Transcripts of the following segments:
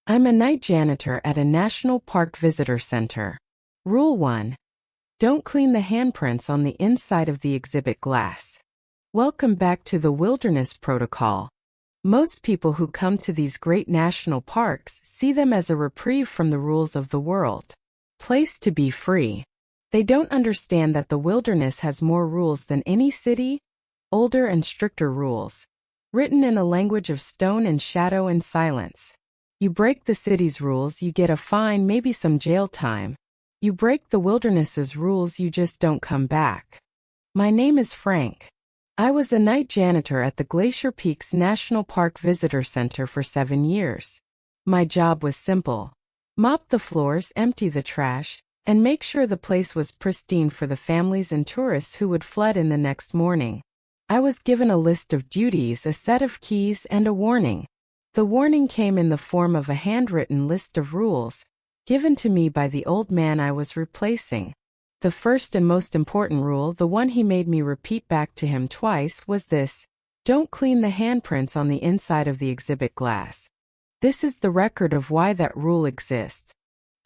I'm a night janitor at a national park visitor center. Rule 1. Don't clean the handprints on the inside of the exhibit glass. Welcome back to the Wilderness Protocol. Most people who come to these great national parks see them as a reprieve from the rules of the world. Place to be free. They don't understand that the wilderness has more rules than any city, older and stricter rules, written in a language of stone and shadow and silence. You break the city's rules, you get a fine, maybe some jail time. You break the wilderness's rules, you just don't come back. My name is Frank. I was a night janitor at the Glacier Peaks National Park Visitor Center for 7 years. My job was simple. Mop the floors, empty the trash, and make sure the place was pristine for the families and tourists who would flood in the next morning. I was given a list of duties, a set of keys, and a warning. The warning came in the form of a handwritten list of rules, given to me by the old man I was replacing. The first and most important rule, the one he made me repeat back to him twice, was this: don't clean the handprints on the inside of the exhibit glass. This is the record of why that rule exists.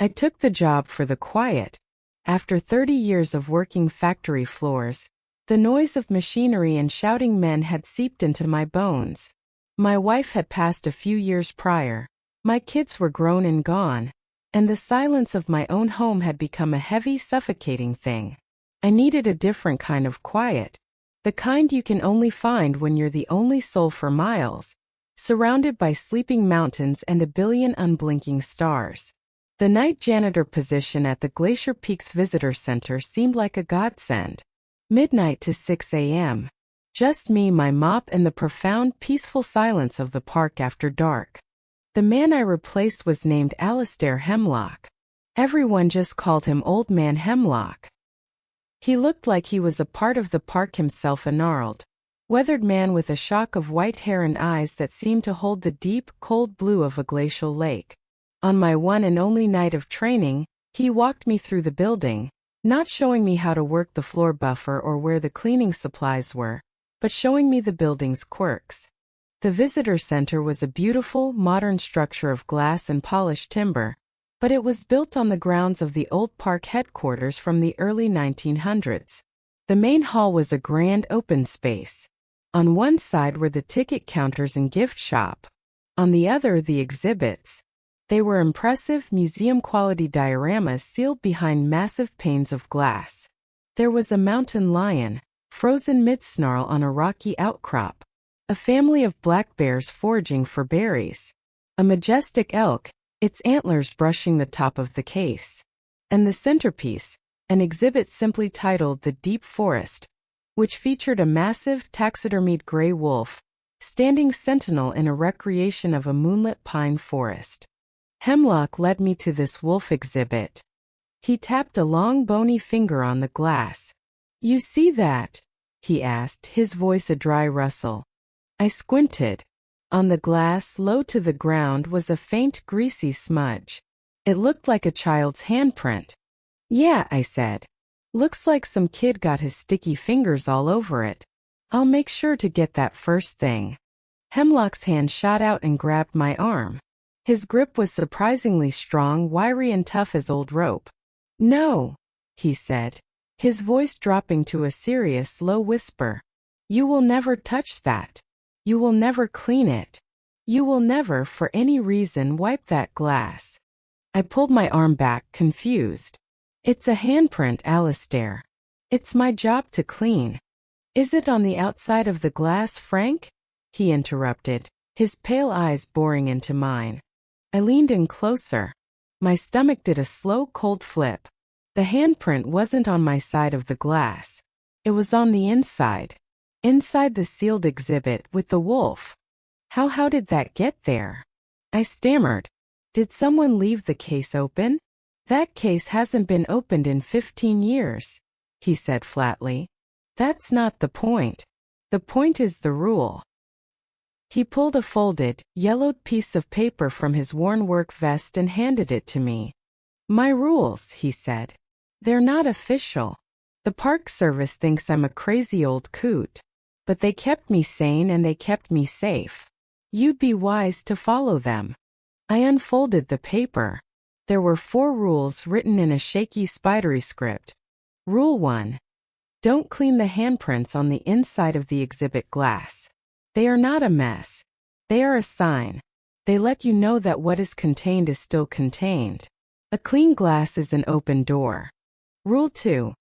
I took the job for the quiet. After 30 years of working factory floors, the noise of machinery and shouting men had seeped into my bones. My wife had passed a few years prior. My kids were grown and gone, and the silence of my own home had become a heavy, suffocating thing. I needed a different kind of quiet, the kind you can only find when you're the only soul for miles, surrounded by sleeping mountains and a billion unblinking stars. The night janitor position at the Glacier Peaks Visitor Center seemed like a godsend. Midnight to 6 a.m. Just me, my mop, and the profound, peaceful silence of the park after dark. The man I replaced was named Alistair Hemlock. Everyone just called him Old Man Hemlock. He looked like he was a part of the park himself, a gnarled, weathered man with a shock of white hair and eyes that seemed to hold the deep, cold blue of a glacial lake. On my one and only night of training, he walked me through the building, not showing me how to work the floor buffer or where the cleaning supplies were, but showing me the building's quirks. The visitor center was a beautiful, modern structure of glass and polished timber, but it was built on the grounds of the old park headquarters from the early 1900s. The main hall was a grand open space. On one side were the ticket counters and gift shop. On the other, the exhibits. They were impressive, museum-quality dioramas sealed behind massive panes of glass. There was a mountain lion, frozen mid-snarl on a rocky outcrop, a family of black bears foraging for berries, a majestic elk, its antlers brushing the top of the case, and the centerpiece, an exhibit simply titled The Deep Forest, which featured a massive taxidermied gray wolf, standing sentinel in a recreation of a moonlit pine forest. Hemlock led me to this wolf exhibit. He tapped a long bony finger on the glass. "You see that?" he asked, his voice a dry rustle. I squinted. On the glass, low to the ground, was a faint, greasy smudge. It looked like a child's handprint. "Yeah," I said. "Looks like some kid got his sticky fingers all over it. I'll make sure to get that first thing." Hemlock's hand shot out and grabbed my arm. His grip was surprisingly strong, wiry and tough as old rope. "No," he said, his voice dropping to a serious, low whisper. "You will never touch that. You will never clean it. You will never, for any reason, wipe that glass." I pulled my arm back, confused. "It's a handprint, Alistair. It's my job to clean." "Is it on the outside of the glass, Frank?" he interrupted, his pale eyes boring into mine. I leaned in closer. My stomach did a slow, cold flip. The handprint wasn't on my side of the glass. It was on the inside. Inside the sealed exhibit with the wolf. How did that get there? I stammered. "Did someone leave the case open?" "That case hasn't been opened in 15 years, he said flatly. "That's not the point. The point is the rule." He pulled a folded, yellowed piece of paper from his worn work vest and handed it to me. "My rules," he said. "They're not official. The Park Service thinks I'm a crazy old coot. But they kept me sane and they kept me safe. You'd be wise to follow them." I unfolded the paper. There were 4 rules written in a shaky, spidery script. Rule 1. Don't clean the handprints on the inside of the exhibit glass. They are not a mess. They are a sign. They let you know that what is contained is still contained. A clean glass is an open door. Rule 2.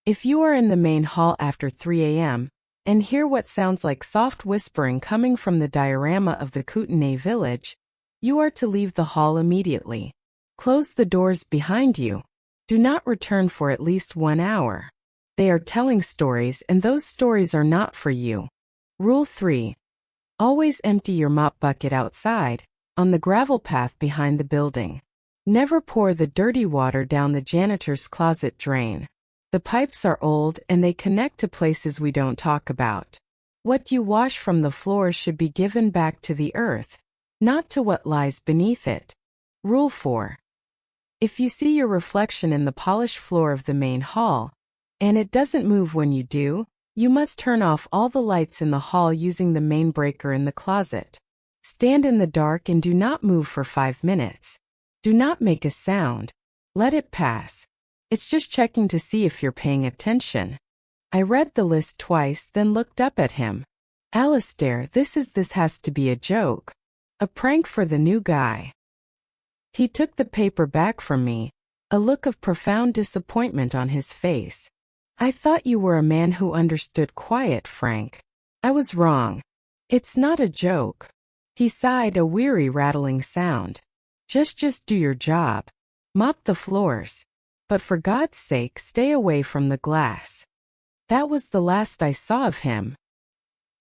If you are in the main hall after 3 a.m. and hear what sounds like soft whispering coming from the diorama of the Kootenai village, you are to leave the hall immediately. Close the doors behind you. Do not return for at least 1 hour. They are telling stories, and those stories are not for you. Rule 3. Always empty your mop bucket outside, on the gravel path behind the building. Never pour the dirty water down the janitor's closet drain. The pipes are old and they connect to places we don't talk about. What you wash from the floor should be given back to the earth, not to what lies beneath it. Rule 4. If you see your reflection in the polished floor of the main hall, and it doesn't move when you do, you must turn off all the lights in the hall using the main breaker in the closet. Stand in the dark and do not move for 5 minutes. Do not make a sound. Let it pass. It's just checking to see if you're paying attention. I read the list twice, then looked up at him. Alistair, this has to be a joke. A prank for the new guy. He took the paper back from me, a look of profound disappointment on his face. I thought you were a man who understood quiet, Frank. I was wrong. It's not a joke. He sighed, a weary, rattling sound. Just do your job. Mop the floors. But for God's sake, stay away from the glass. That was the last I saw of him.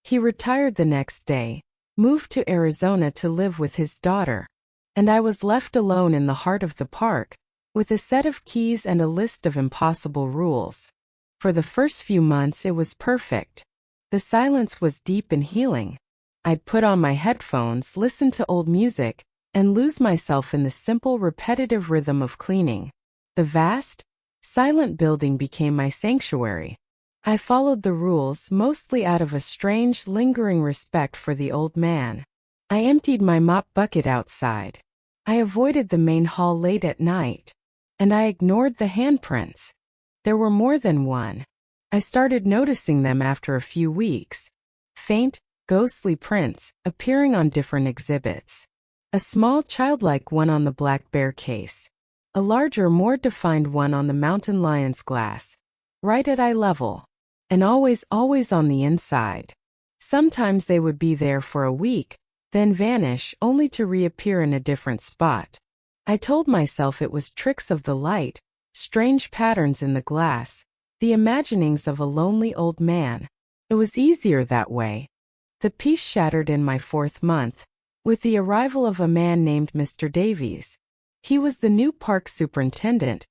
He retired the next day, moved to Arizona to live with his daughter, and I was left alone in the heart of the park, with a set of keys and a list of impossible rules. For the first few months it was perfect. The silence was deep and healing. I'd put on my headphones, listen to old music, and lose myself in the simple, repetitive rhythm of cleaning. The vast, silent building became my sanctuary. I followed the rules mostly out of a strange, lingering respect for the old man. I emptied my mop bucket outside. I avoided the main hall late at night. And I ignored the handprints. There were more than one. I started noticing them after a few weeks. Faint, ghostly prints, appearing on different exhibits. A small childlike one on the black bear case. A larger, more defined one on the mountain lion's glass. Right at eye level. And always on the inside. Sometimes they would be there for a week, then vanish only to reappear in a different spot. I told myself it was tricks of the light, strange patterns in the glass, the imaginings of a lonely old man. It was easier that way. The peace shattered in my 4th month, with the arrival of a man named Mr. Davies. He was the new park superintendent,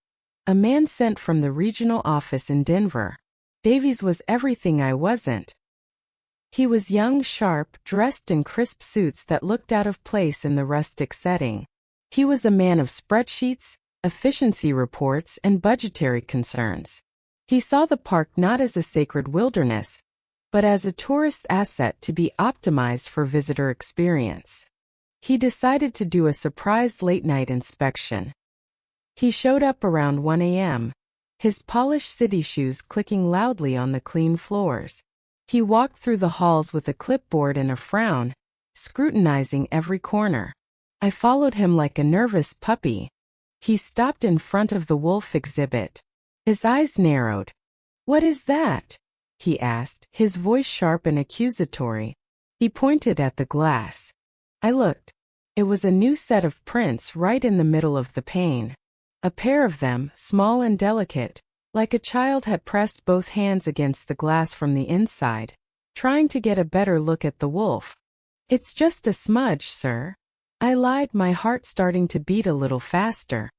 a man sent from the regional office in Denver. Davies was everything I wasn't. He was young, sharp, dressed in crisp suits that looked out of place in the rustic setting. He was a man of spreadsheets, efficiency reports, and budgetary concerns. He saw the park not as a sacred wilderness, but as a tourist asset to be optimized for visitor experience. He decided to do a surprise late-night inspection. He showed up around 1 a.m., his polished city shoes clicking loudly on the clean floors. He walked through the halls with a clipboard and a frown, scrutinizing every corner. I followed him like a nervous puppy. He stopped in front of the wolf exhibit. His eyes narrowed. "What is that?" he asked, his voice sharp and accusatory. He pointed at the glass. I looked. It was a new set of prints right in the middle of the pane. A pair of them, small and delicate, like a child had pressed both hands against the glass from the inside, trying to get a better look at the wolf. "It's just a smudge, sir." I lied, my heart starting to beat a little faster.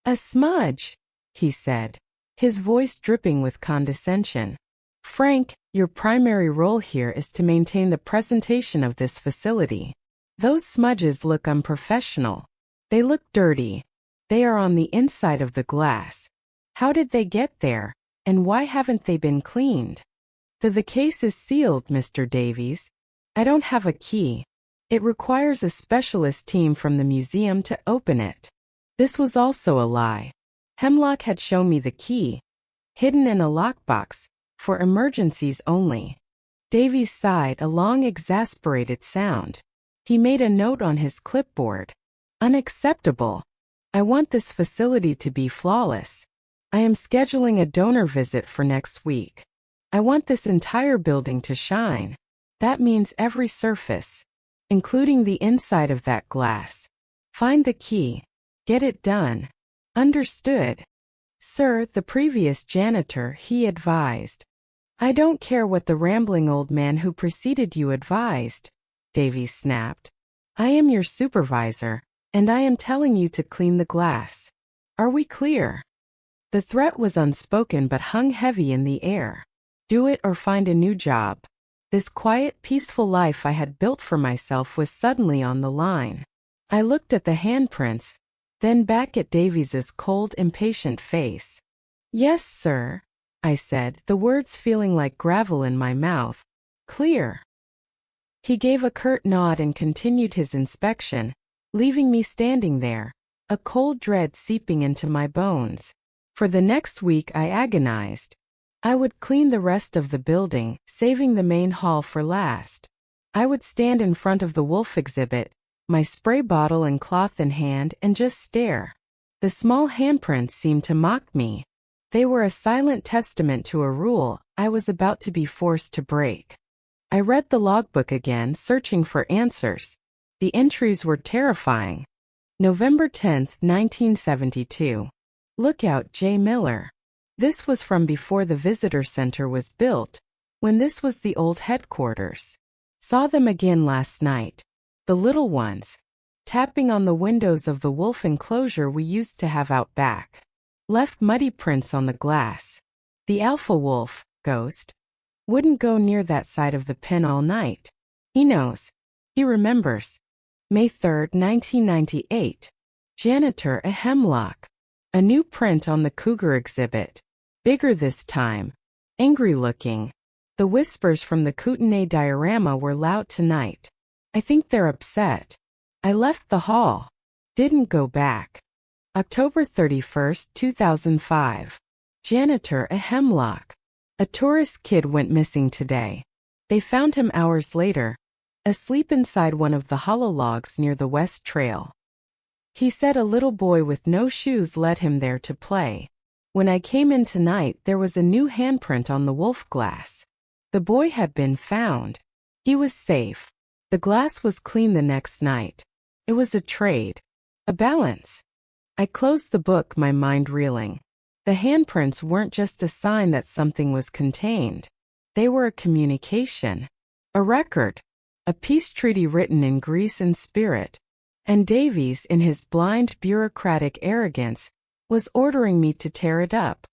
"A smudge," he said, his voice dripping with condescension. "Frank, your primary role here is to maintain the presentation of this facility. Those smudges look unprofessional. They look dirty. They are on the inside of the glass. How did they get there, and why haven't they been cleaned?" The case is sealed, Mr. Davies. I don't have a key. It requires a specialist team from the museum to open it. This was also a lie. Hemlock had shown me the key, hidden in a lockbox, for emergencies only. Davies sighed a long, exasperated sound. He made a note on his clipboard. Unacceptable. I want this facility to be flawless. I am scheduling a donor visit for next week. I want this entire building to shine. That means every surface, including the inside of that glass. Find the key. Get it done. Understood. Sir, the previous janitor, he advised. I don't care what the rambling old man who preceded you advised, Davies snapped. I am your supervisor, and I am telling you to clean the glass. Are we clear? The threat was unspoken but hung heavy in the air. Do it or find a new job. This quiet, peaceful life I had built for myself was suddenly on the line. I looked at the handprints, then back at Davies's cold, impatient face. Yes, sir, I said, the words feeling like gravel in my mouth. Clear. He gave a curt nod and continued his inspection, leaving me standing there, a cold dread seeping into my bones. For the next week I agonized. I would clean the rest of the building, saving the main hall for last. I would stand in front of the wolf exhibit, my spray bottle and cloth in hand, and just stare. The small handprints seemed to mock me. They were a silent testament to a rule I was about to be forced to break. I read the logbook again, searching for answers. The entries were terrifying. November 10, 1972. Lookout J. Miller. This was from before the visitor center was built, when this was the old headquarters. Saw them again last night. The little ones, tapping on the windows of the wolf enclosure we used to have out back. Left muddy prints on the glass. The alpha wolf, Ghost, wouldn't go near that side of the pen all night. He knows. He remembers. May 3, 1998. Janitor a Hemlock. A new print on the cougar exhibit. Bigger this time. Angry looking. The whispers from the Kootenai diorama were loud tonight. I think they're upset. I left the hall. Didn't go back. October 31, 2005. Janitor a Hemlock. A tourist kid went missing today. They found him hours later, asleep inside one of the hollow logs near the West Trail. He said a little boy with no shoes led him there to play. When I came in tonight, there was a new handprint on the wolf glass. The boy had been found. He was safe. The glass was clean the next night. It was a trade. A balance. I closed the book, my mind reeling. The handprints weren't just a sign that something was contained. They were a communication. A record. A peace treaty written in grease and spirit. And Davies, in his blind bureaucratic arrogance, was ordering me to tear it up.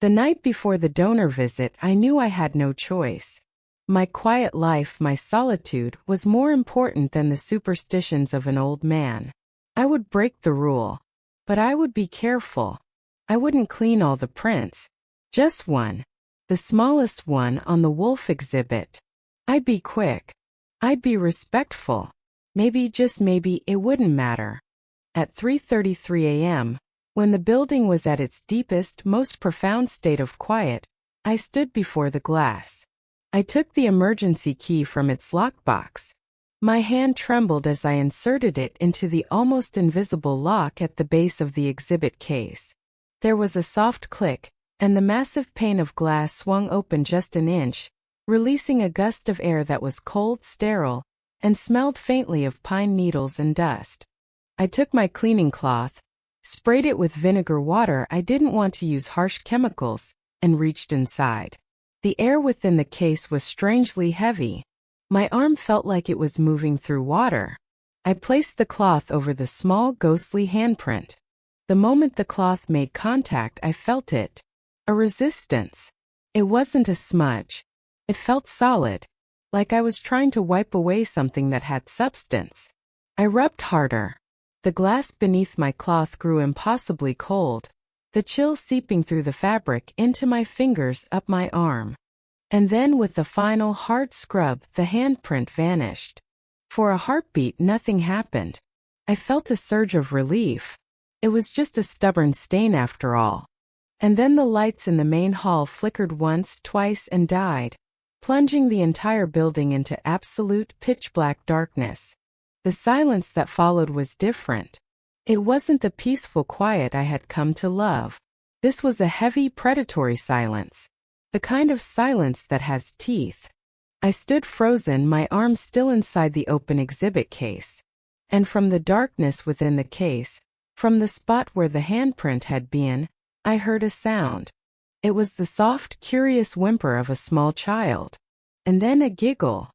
The night before the donor visit, I knew I had no choice. My quiet life, my solitude, was more important than the superstitions of an old man. I would break the rule. But I would be careful. I wouldn't clean all the prints. Just one. The smallest one on the wolf exhibit. I'd be quick. I'd be respectful. Maybe, just maybe, it wouldn't matter. At 3:33 a.m., when the building was at its deepest, most profound state of quiet, I stood before the glass. I took the emergency key from its lockbox. My hand trembled as I inserted it into the almost invisible lock at the base of the exhibit case. There was a soft click, and the massive pane of glass swung open just an inch, releasing a gust of air that was cold, sterile, and smelled faintly of pine needles and dust. I took my cleaning cloth, sprayed it with vinegar water, I didn't want to use harsh chemicals, and reached inside. The air within the case was strangely heavy. My arm felt like it was moving through water. I placed the cloth over the small, ghostly handprint. The moment the cloth made contact, I felt it. A resistance. It wasn't a smudge. It felt solid, like I was trying to wipe away something that had substance. I rubbed harder. The glass beneath my cloth grew impossibly cold, the chill seeping through the fabric into my fingers up my arm. And then with the final hard scrub, the handprint vanished. For a heartbeat, nothing happened. I felt a surge of relief. It was just a stubborn stain after all. And then the lights in the main hall flickered once, twice, and died, plunging the entire building into absolute pitch-black darkness. The silence that followed was different. It wasn't the peaceful quiet I had come to love. This was a heavy, predatory silence. The kind of silence that has teeth. I stood frozen, my arms still inside the open exhibit case. And from the darkness within the case, from the spot where the handprint had been, I heard a sound. It was the soft, curious whimper of a small child. And then a giggle.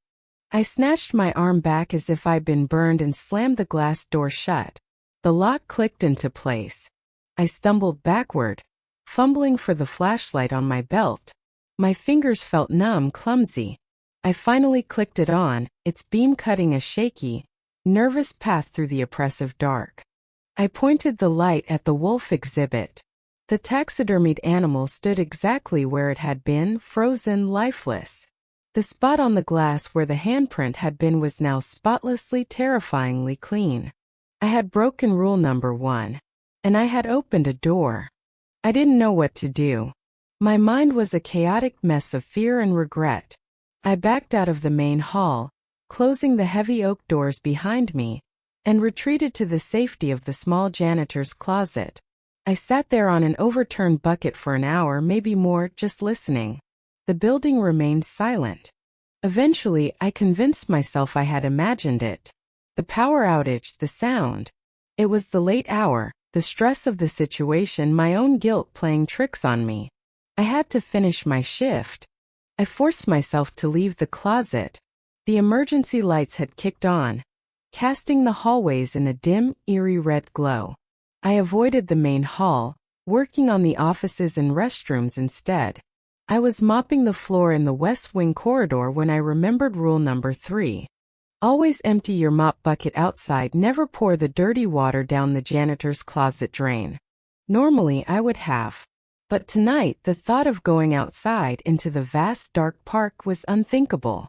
I snatched my arm back as if I'd been burned and slammed the glass door shut. The lock clicked into place. I stumbled backward, fumbling for the flashlight on my belt. My fingers felt numb, clumsy. I finally clicked it on, its beam cutting a shaky, nervous path through the oppressive dark. I pointed the light at the wolf exhibit. The taxidermied animal stood exactly where it had been, frozen, lifeless. The spot on the glass where the handprint had been was now spotlessly, terrifyingly clean. I had broken rule number 1. And I had opened a door. I didn't know what to do. My mind was a chaotic mess of fear and regret. I backed out of the main hall, closing the heavy oak doors behind me, and retreated to the safety of the small janitor's closet. I sat there on an overturned bucket for an hour, maybe more, just listening. The building remained silent. Eventually, I convinced myself I had imagined it. The power outage, the sound. It was the late hour, the stress of the situation, my own guilt playing tricks on me. I had to finish my shift. I forced myself to leave the closet. The emergency lights had kicked on, casting the hallways in a dim, eerie red glow. I avoided the main hall, working on the offices and restrooms instead. I was mopping the floor in the West Wing corridor when I remembered rule number 3. Always empty your mop bucket outside, never pour the dirty water down the janitor's closet drain. Normally I would have. But tonight the thought of going outside into the vast dark park was unthinkable.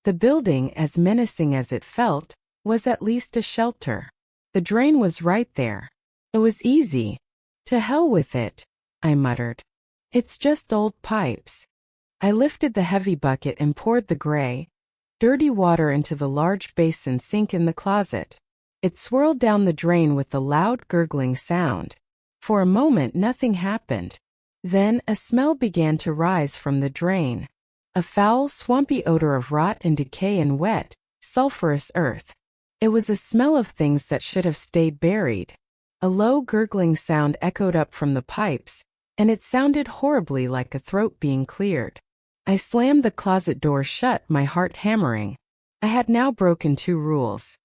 The building, as menacing as it felt, was at least a shelter. The drain was right there. It was easy. To hell with it, I muttered. It's just old pipes. I lifted the heavy bucket and poured the gray, dirty water into the large basin sink in the closet. It swirled down the drain with a loud gurgling sound. For a moment nothing happened. Then a smell began to rise from the drain. A foul, swampy odor of rot and decay and wet, sulfurous earth. It was a smell of things that should have stayed buried. A low gurgling sound echoed up from the pipes, and it sounded horribly like a throat being cleared. I slammed the closet door shut, my heart hammering. I had now broken 2 rules.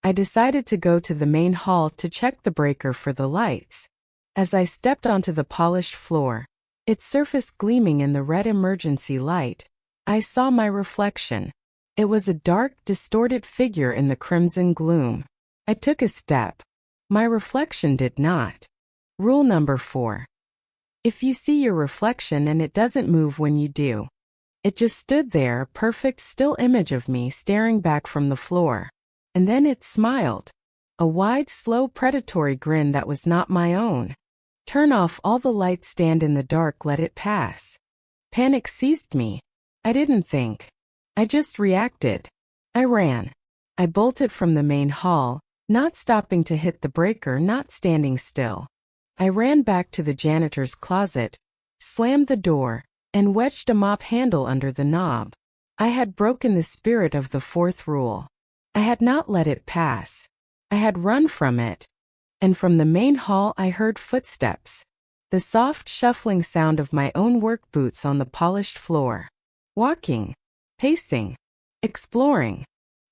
I decided to go to the main hall to check the breaker for the lights. As I stepped onto the polished floor, its surface gleaming in the red emergency light, I saw my reflection. It was a dark, distorted figure in the crimson gloom. I took a step. My reflection did not. Rule number 4. If you see your reflection and it doesn't move when you do. It just stood there, a perfect still image of me staring back from the floor. And then it smiled. A wide, slow, predatory grin that was not my own. Turn off all the lights, stand in the dark, let it pass. Panic seized me. I didn't think. I just reacted. I ran. I bolted from the main hall, not stopping to hit the breaker, not standing still. I ran back to the janitor's closet, slammed the door, and wedged a mop handle under the knob. I had broken the spirit of the 4th rule. I had not let it pass. I had run from it. And from the main hall I heard footsteps. The soft shuffling sound of my own work boots on the polished floor. Walking. Pacing. Exploring.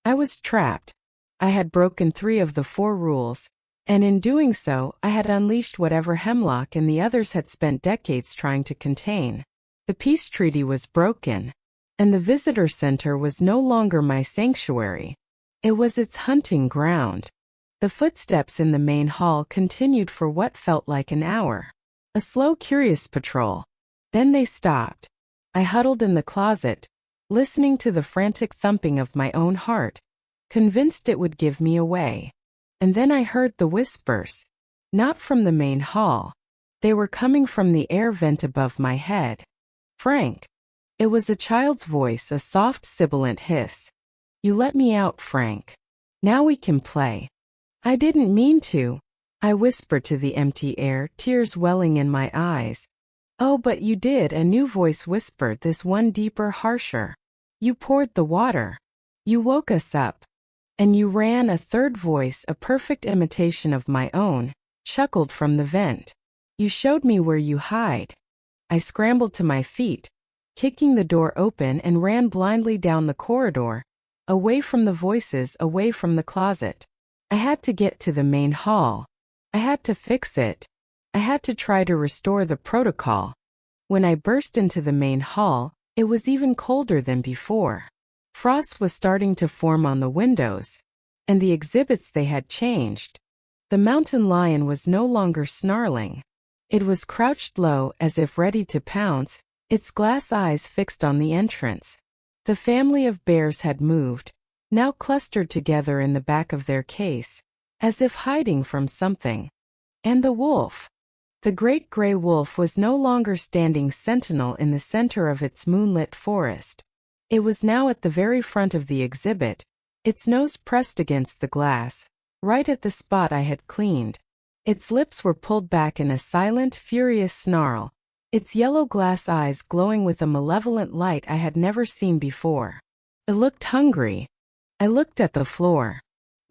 I was trapped. I had broken 3 of the 4 rules, and in doing so I had unleashed whatever Hemlock and the others had spent decades trying to contain. The peace treaty was broken, and the visitor center was no longer my sanctuary. It was its hunting ground. The footsteps in the main hall continued for what felt like an hour. A slow, curious patrol. Then they stopped. I huddled in the closet, listening to the frantic thumping of my own heart, convinced it would give me away. And then I heard the whispers. Not from the main hall. They were coming from the air vent above my head. Frank. It was a child's voice, a soft, sibilant hiss. You let me out, Frank. Now we can play. I didn't mean to, I whispered to the empty air, tears welling in my eyes. Oh, but you did, a new voice whispered, this one deeper, harsher. You poured the water. You woke us up. And you ran, a third voice, a perfect imitation of my own, chuckled from the vent. You showed me where you hide. I scrambled to my feet, kicking the door open, and ran blindly down the corridor, away from the voices, away from the closet. I had to get to the main hall. I had to fix it. I had to try to restore the protocol. When I burst into the main hall, it was even colder than before. Frost was starting to form on the windows, and the exhibits, they had changed. The mountain lion was no longer snarling. It was crouched low, as if ready to pounce, its glass eyes fixed on the entrance. The family of bears had moved, now clustered together in the back of their case, as if hiding from something. And the wolf. The great gray wolf was no longer standing sentinel in the center of its moonlit forest. It was now at the very front of the exhibit, its nose pressed against the glass, right at the spot I had cleaned. Its lips were pulled back in a silent, furious snarl, its yellow glass eyes glowing with a malevolent light I had never seen before. It looked hungry. I looked at the floor.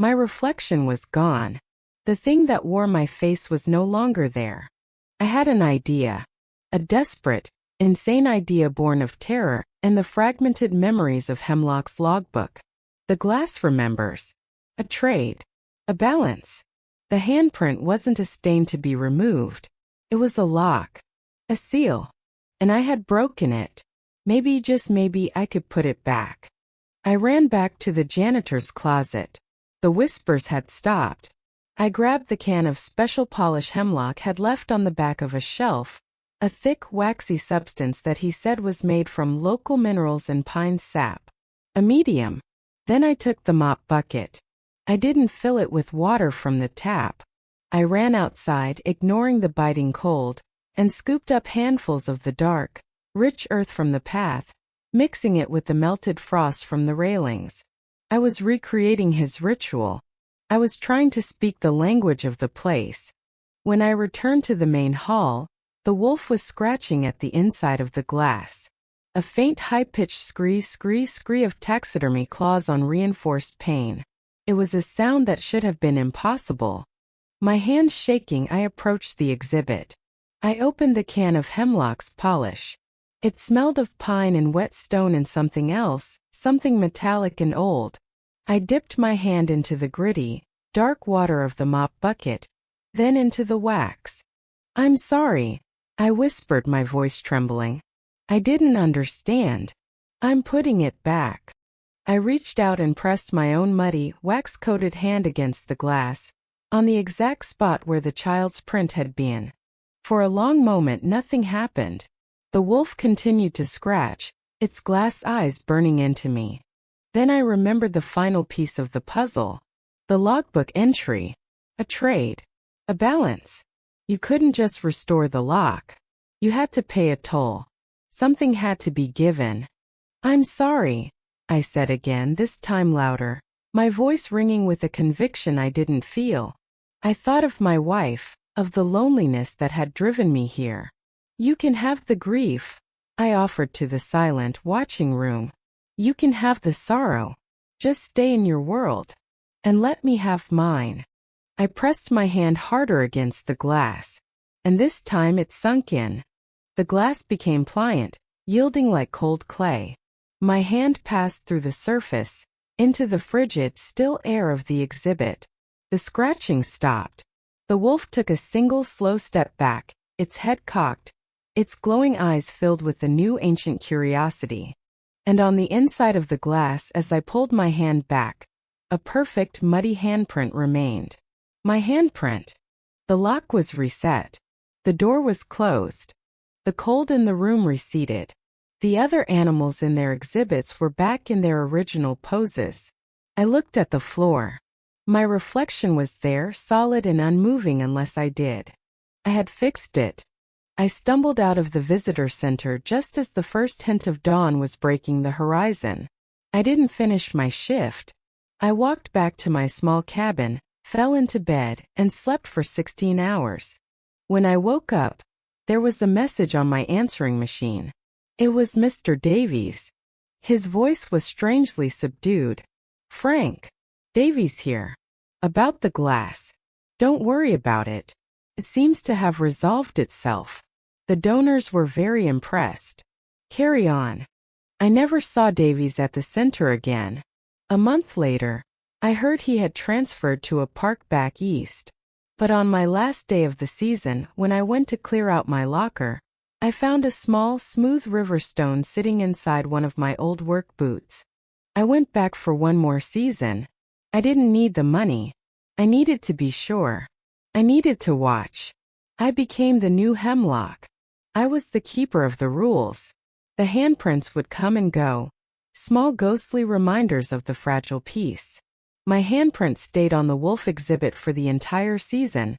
My reflection was gone. The thing that wore my face was no longer there. I had an idea. A desperate, insane idea born of terror and the fragmented memories of Hemlock's logbook. The glass remembers. A trade. A balance. The handprint wasn't a stain to be removed. It was a lock. A seal. And I had broken it. Maybe, just maybe, I could put it back. I ran back to the janitor's closet. The whispers had stopped. I grabbed the can of special polish Hemlock had left on the back of a shelf, a thick, waxy substance that he said was made from local minerals and pine sap. A medium. Then I took the mop bucket. I didn't fill it with water from the tap. I ran outside, ignoring the biting cold, and scooped up handfuls of the dark, rich earth from the path, mixing it with the melted frost from the railings. I was recreating his ritual. I was trying to speak the language of the place. When I returned to the main hall, the wolf was scratching at the inside of the glass. A faint high-pitched scree of taxidermy claws on reinforced pane. It was a sound that should have been impossible. My hands shaking, I approached the exhibit. I opened the can of Hemlock's polish. It smelled of pine and wet stone and something else, something metallic and old. I dipped my hand into the gritty, dark water of the mop bucket, then into the wax. I'm sorry, I whispered, my voice trembling. I didn't understand. I'm putting it back. I reached out and pressed my own muddy, wax-coated hand against the glass, on the exact spot where the child's print had been. For a long moment nothing happened. The wolf continued to scratch, its glass eyes burning into me. Then I remembered the final piece of the puzzle. The logbook entry. A trade. A balance. You couldn't just restore the lock. You had to pay a toll. Something had to be given. I'm sorry, I said again, this time louder, my voice ringing with a conviction I didn't feel. I thought of my wife, of the loneliness that had driven me here. You can have the grief, I offered to the silent watching room. You can have the sorrow. Just stay in your world. And let me have mine. I pressed my hand harder against the glass. And this time it sunk in. The glass became pliant, yielding like cold clay. My hand passed through the surface, into the frigid, still air of the exhibit. The scratching stopped. The wolf took a single slow step back, its head cocked, its glowing eyes filled with a new ancient curiosity. And on the inside of the glass, as I pulled my hand back, a perfect, muddy handprint remained. My handprint. The lock was reset. The door was closed. The cold in the room receded. The other animals in their exhibits were back in their original poses. I looked at the floor. My reflection was there, solid and unmoving unless I did. I had fixed it. I stumbled out of the visitor center just as the first hint of dawn was breaking the horizon. I didn't finish my shift. I walked back to my small cabin, fell into bed, and slept for 16 hours. When I woke up, there was a message on my answering machine. It was Mr. Davies. His voice was strangely subdued. "Frank, Davies here. About the glass. Don't worry about it. It seems to have resolved itself. The donors were very impressed. Carry on." I never saw Davies at the center again. A month later, I heard he had transferred to a park back east. But on my last day of the season, when I went to clear out my locker, I found a small, smooth river stone sitting inside one of my old work boots. I went back for one more season. I didn't need the money. I needed to be sure. I needed to watch. I became the new Hemlock. I was the keeper of the rules. The handprints would come and go, small ghostly reminders of the fragile piece. My handprint stayed on the wolf exhibit for the entire season,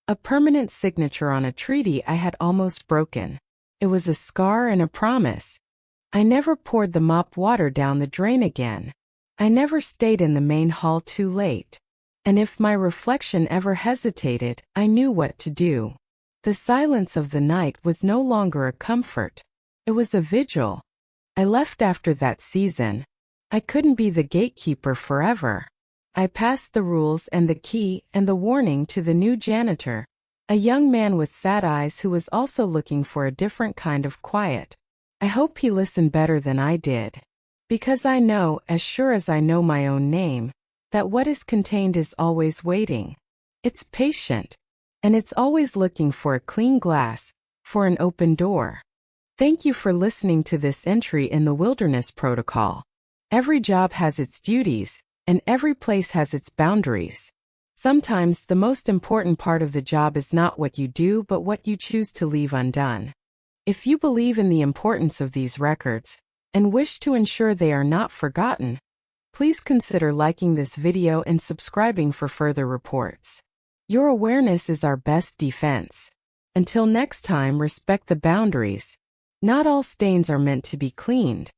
a permanent signature on a treaty I had almost broken. It was a scar and a promise. I never poured the mop water down the drain again. I never stayed in the main hall too late. And if my reflection ever hesitated, I knew what to do. The silence of the night was no longer a comfort. It was a vigil. I left after that season. I couldn't be the gatekeeper forever. I passed the rules and the key and the warning to the new janitor, a young man with sad eyes who was also looking for a different kind of quiet. I hope he listened better than I did. Because I know, as sure as I know my own name, that what is contained is always waiting. It's patient. And it's always looking for a clean glass, for an open door. Thank you for listening to this entry in the Wilderness Protocol. Every job has its duties, and every place has its boundaries. Sometimes the most important part of the job is not what you do but what you choose to leave undone. If you believe in the importance of these records, and wish to ensure they are not forgotten, please consider liking this video and subscribing for further reports. Your awareness is our best defense. Until next time, respect the boundaries. Not all stains are meant to be cleaned.